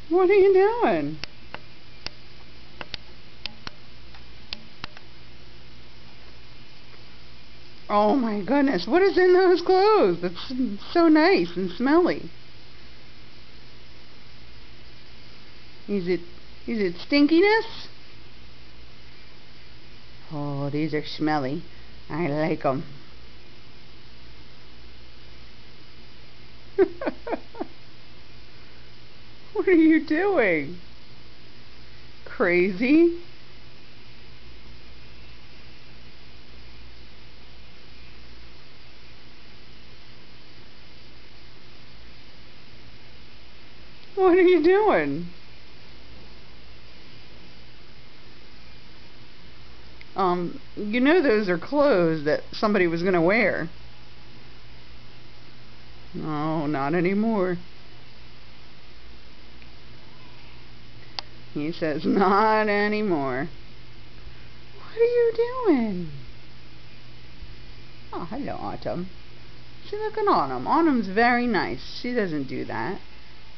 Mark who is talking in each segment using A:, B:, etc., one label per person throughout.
A: What are you doing? Oh my goodness, what is in those clothes? That's so nice and smelly. Is it stinkiness? Oh, these are smelly. I like them. What are you doing? Crazy? What are you doing? You know those are clothes that somebody was gonna wear. No, not anymore. He says, not anymore. What are you doing? Oh, hello, Autumn. See, look at Autumn. Autumn's very nice. She doesn't do that.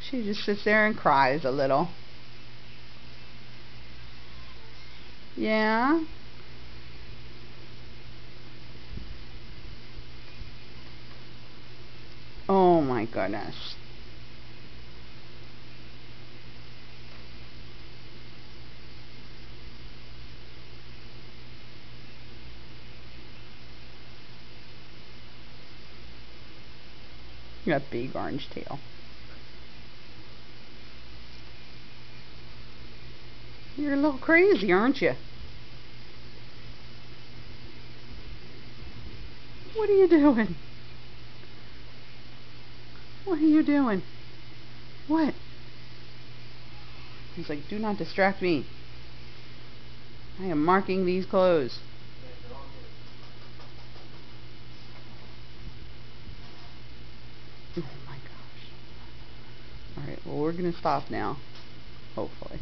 A: She just sits there and cries a little. Yeah? Oh my goodness. You got a big orange tail. You're a little crazy, aren't you? What are you doing? What are you doing? What? He's like, do not distract me. I am marking these clothes. Oh my gosh. Alright, well, we're going to stop now. Hopefully.